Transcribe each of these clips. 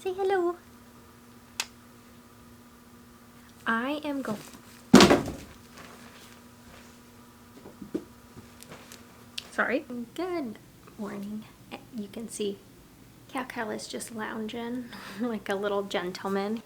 Say hello. I am going. Sorry. Good morning. You can see Cal is just lounging like a little gentleman.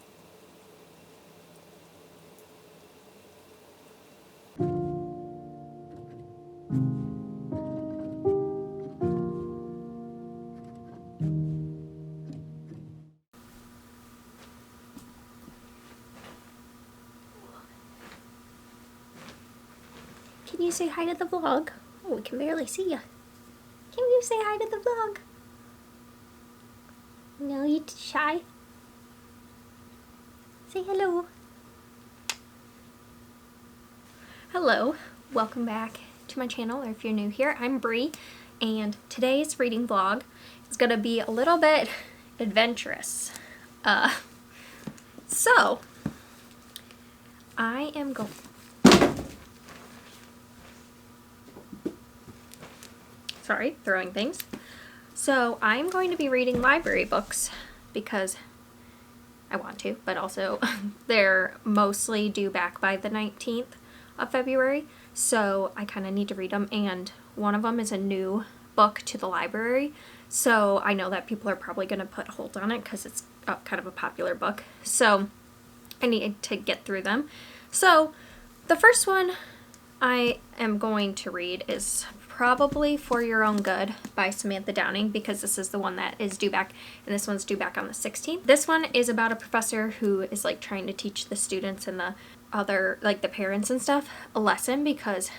Can you say hi to the vlog? Oh, we can barely see you. Can you say hi to the vlog? No, you're shy. Say hello. Hello, welcome back to my channel, or if you're new here, I'm Bree, and today's reading vlog is gonna be a little bit adventurous. So I am going. Sorry, throwing things. So I'm going to be reading library books because I want to, but also they're mostly due back by the 19th of February, so I kind of need to read them, and one of them is a new book to the library, so I know that people are probably going to put a hold on it because it's kind of a popular book, so I need to get through them. So the first one I am going to read is probably For Your Own Good by Samantha Downing, because this is the one that is due back, and this one's due back on the 16th. This one is about a professor who is like trying to teach the students and the other, like the parents and stuff, a lesson, because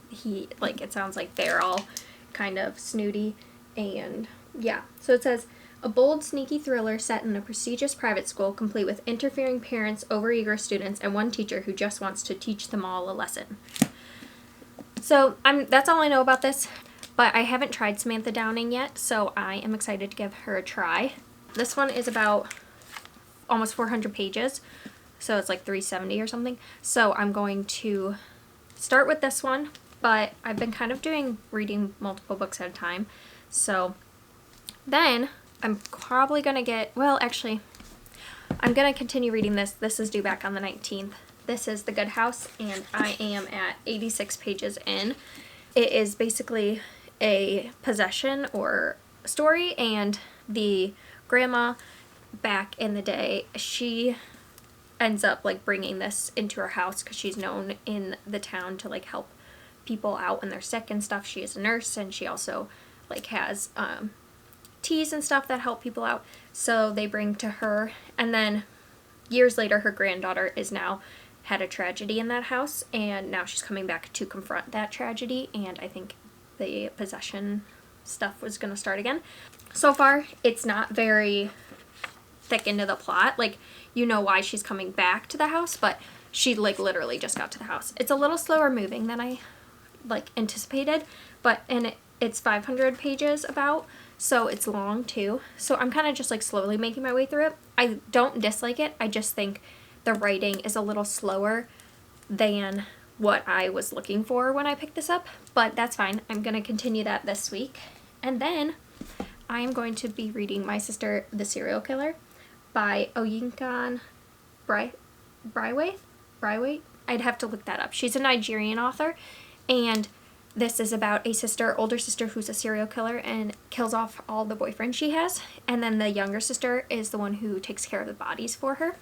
he, like, it sounds like they're all kind of snooty, and yeah. So it says, a bold, sneaky thriller set in a prestigious private school, complete with interfering parents, overeager students, and one teacher who just wants to teach them all a lesson. So that's all I know about this, but I haven't tried Samantha Downing yet, so I am excited to give her a try. This one is about almost 400 pages, so it's like 370 or something. So I'm going to start with this one, but I've been kind of reading multiple books at a time. So then I'm probably going to get, well, actually, I'm going to continue reading this. This is due back on the 19th. This is The Good House, and I am at 86 pages in. It is basically a possession or story, and the grandma back in the day, she ends up like bringing this into her house because she's known in the town to like help people out when they're sick and stuff. She is a nurse, and she also like has teas and stuff that help people out, so they bring to her, and then years later her granddaughter is now had a tragedy in that house, and now she's coming back to confront that tragedy, and I think the possession stuff was going to start again. So far, it's not very thick into the plot. Like, you know why she's coming back to the house, but she like literally just got to the house. It's a little slower moving than I like anticipated, but it's 500 pages about, so it's long too. So I'm kind of just like slowly making my way through it. I don't dislike it. I just think the writing is a little slower than what I was looking for when I picked this up, but that's fine. I'm going to continue that this week. And then I am going to be reading My Sister, the Serial Killer by Oyinkan Braiwaite. I'd have to look that up. She's a Nigerian author, and this is about a sister, older sister, who's a serial killer and kills off all the boyfriends she has, and then the younger sister is the one who takes care of the bodies for her.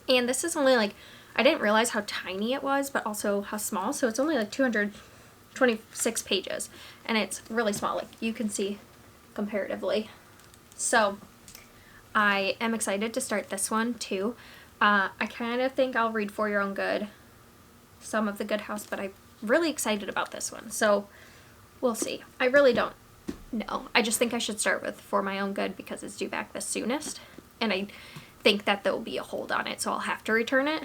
And this is only like, I didn't realize how tiny it was, but also how small. So it's only like 226 pages, and it's really small, like you can see comparatively. So I am excited to start this one too. I kind of think I'll read For Your Own Good, some of The Good House, but I'm really excited about this one. So we'll see. I really don't know. I just think I should start with For My Own Good because it's due back the soonest, and I think that there will be a hold on it, so I'll have to return it.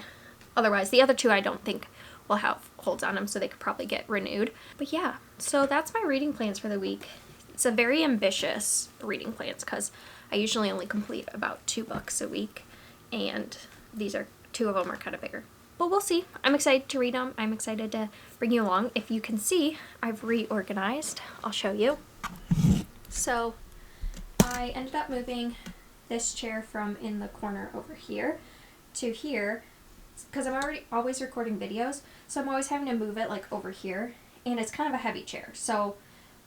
Otherwise, the other two I don't think will have holds on them, so they could probably get renewed. But yeah, so that's my reading plans for the week. It's a very ambitious reading plans because I usually only complete about 2 books a week, and these are 2 of them are kind of bigger. But we'll see. I'm excited to read them. I'm excited to bring you along. If you can see, I've reorganized. I'll show you. So I ended up moving this chair from in the corner over here to here, because I'm always recording videos, so I'm always having to move it like over here, and it's kind of a heavy chair, so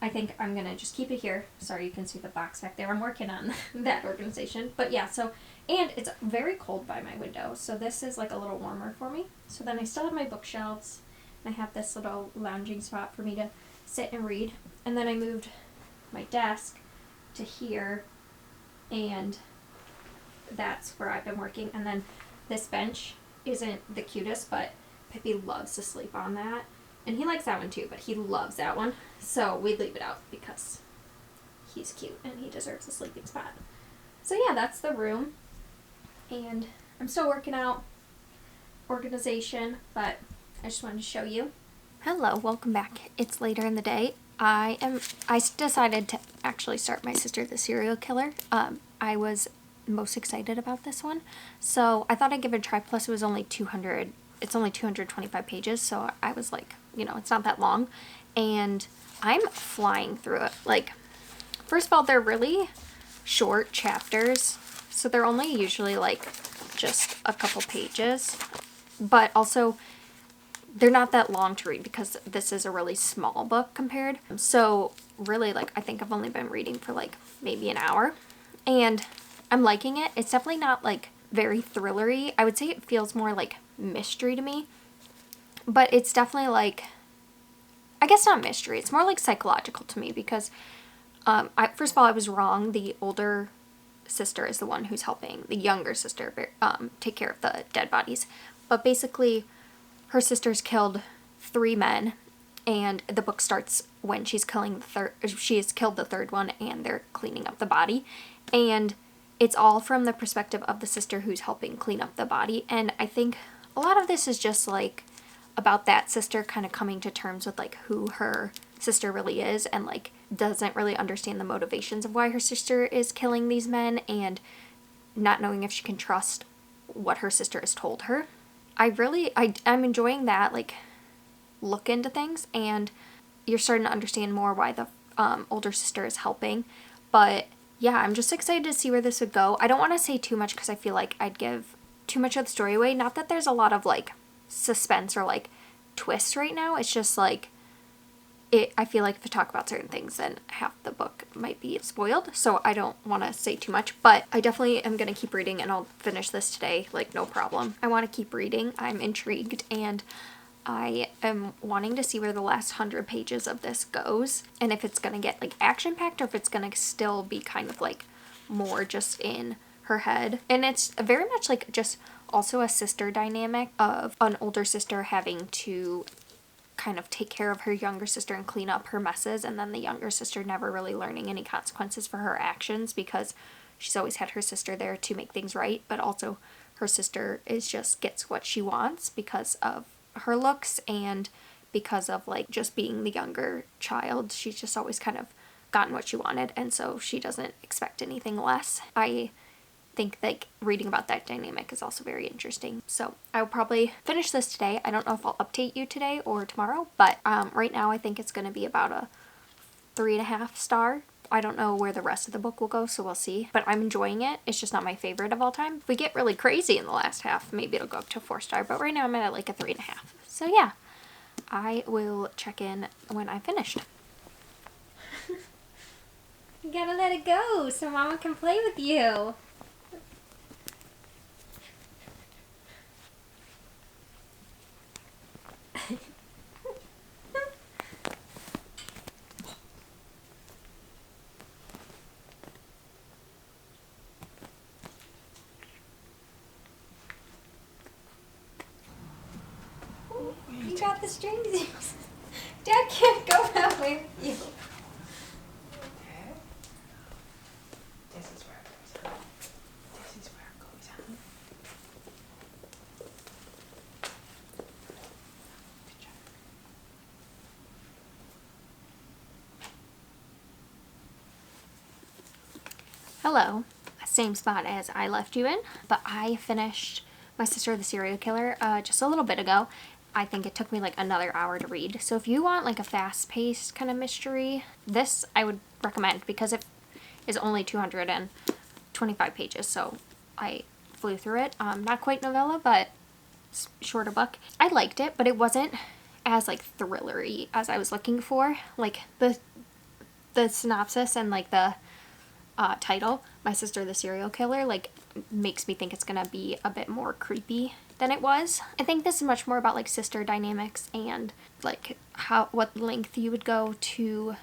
I think I'm gonna just keep it here. Sorry, you can see the box back there. I'm working on that organization, but yeah, so, and it's very cold by my window, so this is like a little warmer for me. So then I still have my bookshelves, and I have this little lounging spot for me to sit and read, and then I moved my desk to here, and that's where I've been working. And then this bench isn't the cutest, but Pippi loves to sleep on that, and he likes that one too, but he loves that one, so we leave it out because he's cute and he deserves a sleeping spot. So yeah, that's the room, and I'm still working out organization, but I just wanted to show you. Hello, welcome back. It's later in the day. I decided to actually start My Sister the Serial Killer. I was most excited about this one, so I thought I'd give it a try. Plus it was only 200, it's only 225 pages, so I was like, you know, it's not that long, and I'm flying through it. Like, first of all, they're really short chapters, so they're only usually like just a couple pages, but also they're not that long to read because this is a really small book compared. So really, like, I think I've only been reading for like maybe an hour, and I'm liking it. It's definitely not like very thrillery. I would say it feels more like mystery to me, but it's definitely like, I guess not mystery, it's more like psychological to me because first of all, I was wrong. The older sister is the one who's helping the younger sister take care of the dead bodies, but basically her sister's killed 3 men, and the book starts when she's killing the third. She has killed the third one, and they're cleaning up the body, and it's all from the perspective of the sister who's helping clean up the body. And I think a lot of this is just like about that sister kind of coming to terms with like who her sister really is, and like doesn't really understand the motivations of why her sister is killing these men, and not knowing if she can trust what her sister has told her. I'm enjoying that, like, look into things, and you're starting to understand more why the older sister is helping. But yeah, I'm just excited to see where this would go. I don't want to say too much because I feel like I'd give too much of the story away. Not that there's a lot of like suspense or like twists right now. It's just like, I feel like if I talk about certain things, then half the book might be spoiled, so I don't want to say too much, but I definitely am going to keep reading, and I'll finish this today, like, no problem. I want to keep reading. I'm intrigued, and I am wanting to see where the last 100 pages of this goes, and if it's going to get, like, action-packed, or if it's going to still be kind of, like, more just in her head. And it's very much, like, just also a sister dynamic of an older sister having to kind of take care of her younger sister and clean up her messes, and then the younger sister never really learning any consequences for her actions because she's always had her sister there to make things right, but also her sister gets what she wants because of her looks and because of like just being the younger child. She's just always kind of gotten what she wanted, and so she doesn't expect anything less. I think like reading about that dynamic is also very interesting. So I'll probably finish this today. I don't know if I'll update you today or tomorrow, but right now I think it's going to be about a 3.5 star. I don't know where the rest of the book will go, so we'll see. But I'm enjoying it. It's just not my favorite of all time. If we get really crazy in the last half, maybe it'll go up to a 4 star, but right now I'm at like a 3.5. So yeah, I will check in when I'm finished. You gotta let it go so Mama can play with you. You got the strings. Dad can't go that way with you. Okay. This is where it goes on. This is where it goes on. Good job. Hello. Same spot as I left you in, but I finished My Sister the Serial Killer just a little bit ago. I think it took me like another hour to read. So if you want like a fast-paced kind of mystery, this I would recommend because it is only 225 25 pages, so I flew through it. Not quite novella, but shorter book. I liked it, but it wasn't as like thrillery as I was looking for. Like the synopsis and like the title, My Sister the Serial Killer, like makes me think it's gonna be a bit more creepy than it was. I think this is much more about like sister dynamics and like what length you would go to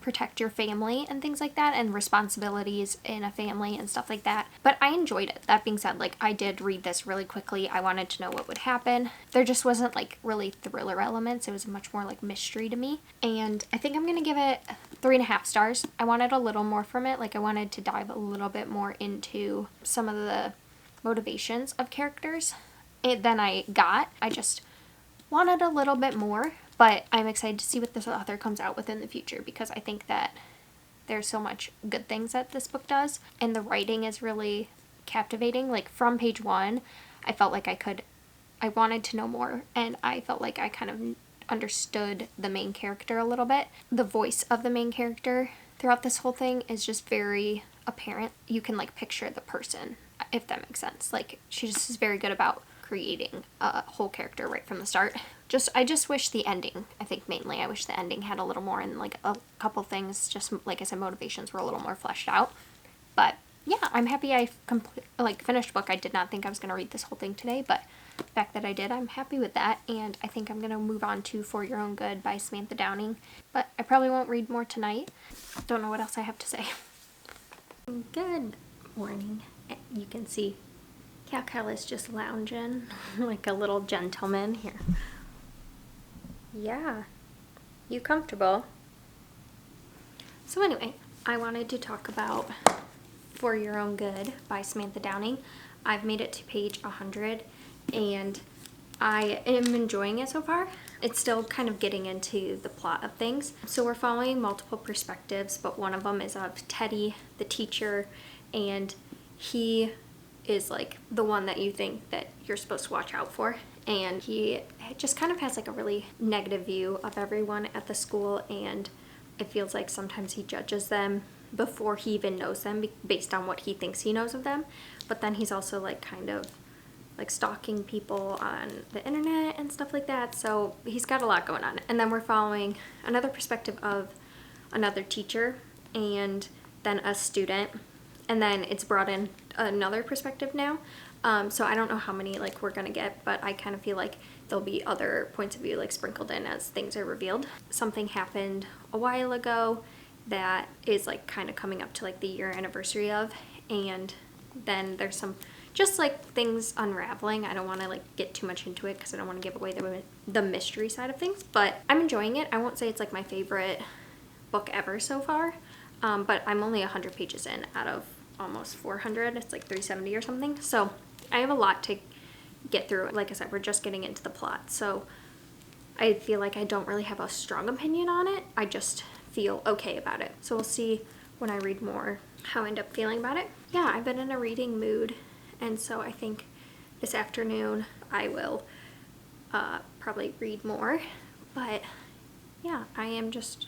protect your family and things like that, and responsibilities in a family and stuff like that. But I enjoyed it. That being said, like I did read this really quickly. I wanted to know what would happen. There just wasn't like really thriller elements. It was much more like mystery to me. And I think I'm gonna give it 3.5 stars. I wanted a little more from it. Like I wanted to dive a little bit more into some of the motivations of characters than I got. I just wanted a little bit more. But I'm excited to see what this author comes out with in the future, because I think that there's so much good things that this book does, and the writing is really captivating. Like from page 1, I felt like I wanted to know more, and I felt like I kind of understood the main character a little bit. The voice of the main character throughout this whole thing is just very apparent. You can like picture the person, if that makes sense. Like she just is very good about creating a whole character right from the start. I just wish the ending, I think mainly, I wish the ending had a little more, and like a couple things, just like I said, motivations were a little more fleshed out. But yeah, I'm happy I finished the book. I did not think I was going to read this whole thing today, but the fact that I did, I'm happy with that. And I think I'm going to move on to For Your Own Good by Samantha Downing. But I probably won't read more tonight. Don't know what else I have to say. Good morning. You can see Cal is just lounging like a little gentleman here. Yeah, you comfortable? So anyway, I wanted to talk about For Your Own Good by Samantha Downing. I've made it to page 100 and I am enjoying it so far. It's still kind of getting into the plot of things. So we're following multiple perspectives, but one of them is of Teddy, the teacher, and he is like the one that you think that you're supposed to watch out for. And he just kind of has like a really negative view of everyone at the school, and it feels like sometimes he judges them before he even knows them based on what he thinks he knows of them. But then he's also like kind of like stalking people on the internet and stuff like that. So he's got a lot going on. And then we're following another perspective of another teacher and then a student. And then it's brought in another perspective now. So I don't know how many like we're gonna get, but I kind of feel like there'll be other points of view like sprinkled in as things are revealed. Something happened a while ago that is like kind of coming up to like the year anniversary of, and then there's some just like things unraveling. I don't want to like get too much into it because I don't want to give away the mystery side of things, but I'm enjoying it. I won't say it's like my favorite book ever so far, but I'm only 100 pages in out of almost 400. It's like 370 or something. So I have a lot to get through. Like I said, we're just getting into the plot. So I feel like I don't really have a strong opinion on it. I just feel okay about it. So we'll see when I read more how I end up feeling about it. Yeah, I've been in a reading mood. And so I think this afternoon I will probably read more. But yeah, I am just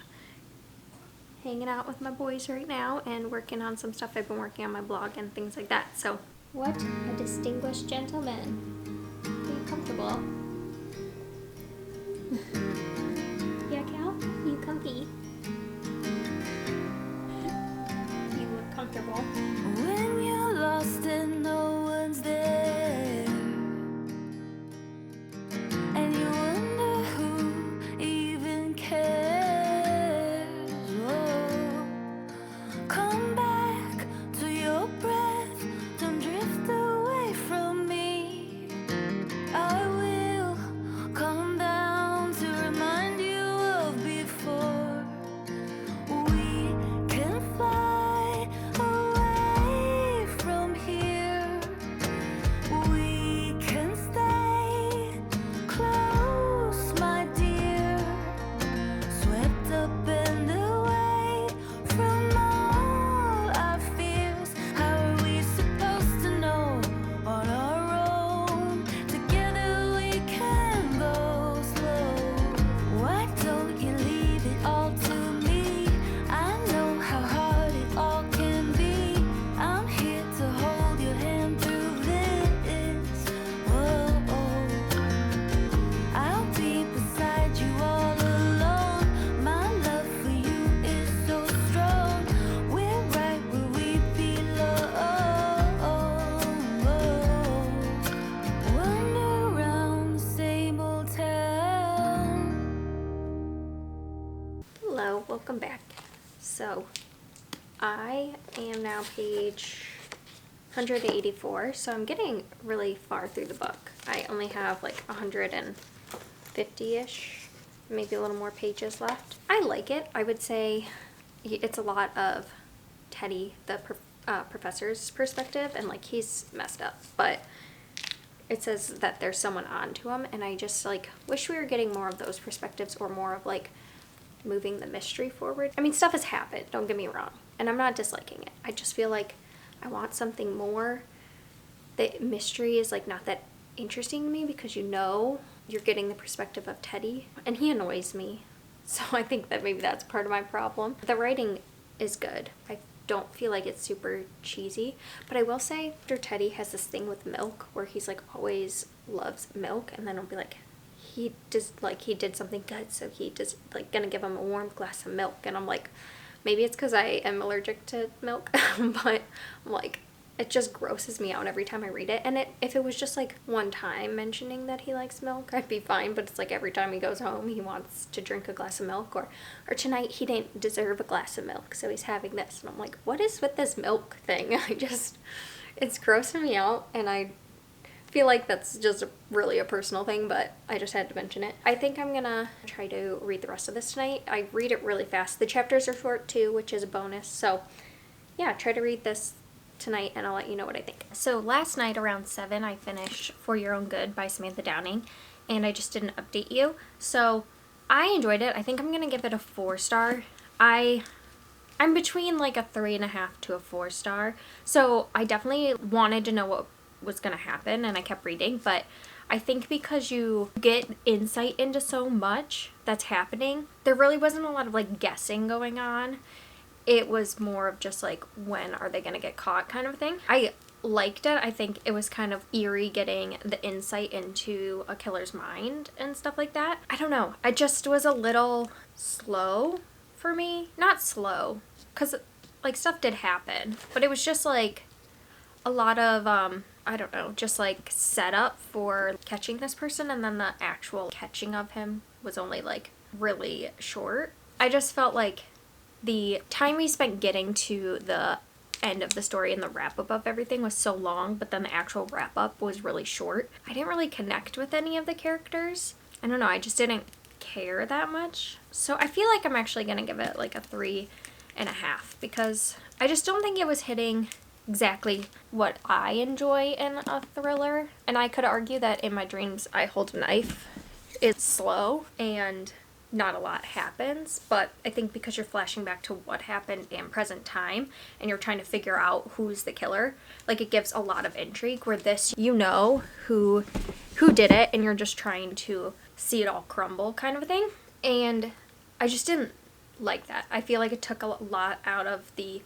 hanging out with my boys right now and working on some stuff. I've been working on my blog and things like that. So what a distinguished gentleman. Are you comfortable? Yeah, Cal? You comfy? You look comfortable. When you're lost and no one's there, and you wonder who even cares, oh, come back to your breath, don't drift away from me. I will come down to remind you of before. We can fly away from here. So I am now page 184, so I'm getting really far through the book. I only have like 150-ish, maybe a little more pages left. I like it. I would say it's a lot of Teddy, the professor's perspective, and like he's messed up, but it says that there's someone on to him, and I just like wish we were getting more of those perspectives, or more of like moving the mystery forward. I mean, stuff has happened, don't get me wrong, and I'm not disliking it. I just feel like I want something more. The mystery is like not that interesting to me because you know you're getting the perspective of Teddy, and he annoys me. So I think that maybe that's part of my problem. The writing is good. I don't feel like it's super cheesy, but I will say Dr. Teddy has this thing with milk where he's like always loves milk, and then I'll be like, he did something good, so he just like gonna give him a warm glass of milk, and I'm like, maybe it's because I am allergic to milk, but I'm like, it just grosses me out every time I read it. And if it was just like one time mentioning that he likes milk, I'd be fine, but it's like every time he goes home he wants to drink a glass of milk, or tonight he didn't deserve a glass of milk, so he's having this, and I'm like, what is with this milk thing? It's grossing me out, and I feel like that's just really a personal thing, but I just had to mention it. I think I'm gonna try to read the rest of this tonight. I read it really fast. The chapters are short too, which is a bonus, so yeah, try to read this tonight and I'll let you know what I think. So last night around 7 I finished For Your Own Good by Samantha Downing, and I just didn't update you. So I enjoyed it. I think I'm gonna give it a 4-star. I'm between like a 3.5 to a 4-star. So I definitely wanted to know what was gonna happen, and I kept reading, but I think because you get insight into so much that's happening, there really wasn't a lot of like guessing going on. It was more of just like, when are they gonna get caught kind of thing. I liked it. I think it was kind of eerie getting the insight into a killer's mind and stuff like that. I don't know. I just was a little slow for me. Not slow, because like stuff did happen, but it was just like a lot of, I don't know, just like setup for catching this person, and then the actual catching of him was only like really short. I just felt like the time we spent getting to the end of the story and the wrap-up of everything was so long, but then the actual wrap-up was really short. I didn't really connect with any of the characters. I don't know, I just didn't care that much. So I feel like I'm actually gonna give it like a 3.5, because I just don't think it was hitting exactly what I enjoy in a thriller. And I could argue that In My Dreams I Hold a Knife is slow and not a lot happens, but I think because you're flashing back to what happened in present time and you're trying to figure out who's the killer, like it gives a lot of intrigue, where this, you know who did it, and you're just trying to see it all crumble kind of a thing. And I just didn't like that. I feel like it took a lot out of the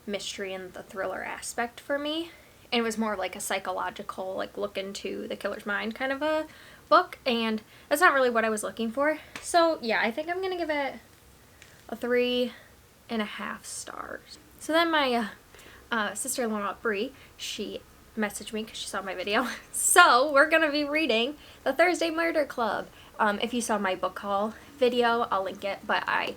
mystery and the thriller aspect for me, and it was more like a psychological, like look into the killer's mind kind of a book, and that's not really what I was looking for. So yeah, I think I'm gonna give it a 3.5 stars. So then my sister-in-law Brie, she messaged me because she saw my video. So we're gonna be reading The Thursday Murder Club. If you saw my book haul video, I'll link it, but I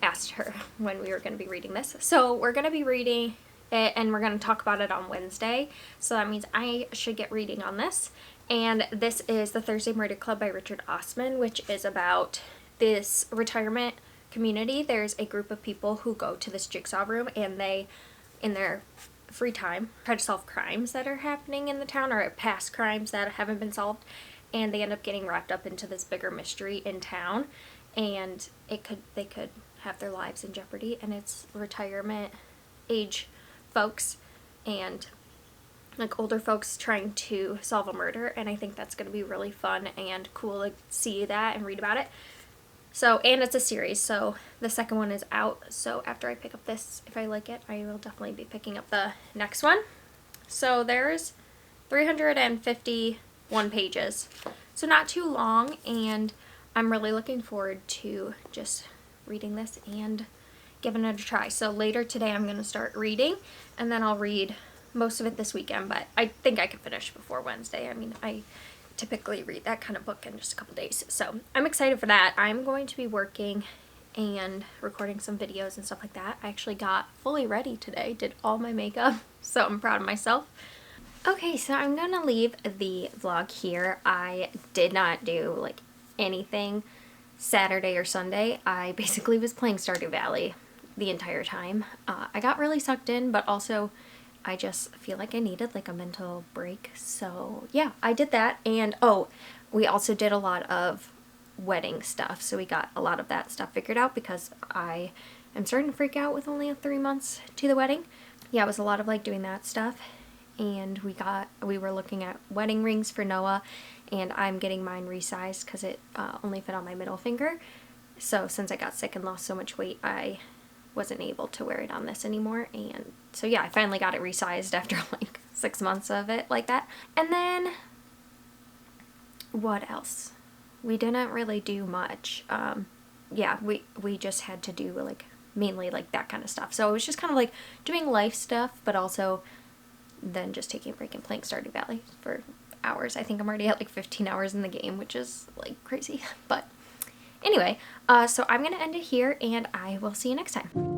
asked her when we were going to be reading this. So we're going to be reading it, and we're going to talk about it on Wednesday. So that means I should get reading on this. And this is The Thursday Murder Club by Richard Osmond, which is about this retirement community. There's a group of people who go to this jigsaw room, and they, in their free time, try to solve crimes that are happening in the town, or past crimes that haven't been solved. And they end up getting wrapped up into this bigger mystery in town, and they could have their lives in jeopardy. And it's retirement age folks and like older folks trying to solve a murder, and I think that's going to be really fun and cool to see that and read about it. So, and it's a series, so the second one is out, so after I pick up this, if I like it, I will definitely be picking up the next one. So there's 351 pages, so not too long, and I'm really looking forward to just reading this and giving it a try. So later today I'm going to start reading, and then I'll read most of it this weekend, but I think I can finish before Wednesday. I mean, I typically read that kind of book in just a couple days, so I'm excited for that. I'm going to be working and recording some videos and stuff like that. I actually got fully ready today, did all my makeup, so I'm proud of myself. Okay, so I'm gonna leave the vlog here. I did not do like anything Saturday or Sunday. I basically was playing Stardew Valley the entire time. I got really sucked in, but also I just feel like I needed like a mental break. So yeah, I did that. And oh, we also did a lot of wedding stuff. So we got a lot of that stuff figured out because I am starting to freak out with only 3 months to the wedding. Yeah, it was a lot of like doing that stuff. And we were looking at wedding rings for Noah, and I'm getting mine resized because it only fit on my middle finger. So since I got sick and lost so much weight, I wasn't able to wear it on this anymore. And so yeah, I finally got it resized after like 6 months of it like that. And then what else? We didn't really do much. Yeah, we just had to do like mainly like that kind of stuff. So it was just kind of like doing life stuff, but also then just taking a break and playing Stardew Valley for hours. I think I'm already at like 15 hours in the game, which is like crazy. But anyway, so I'm gonna end it here, and I will see you next time.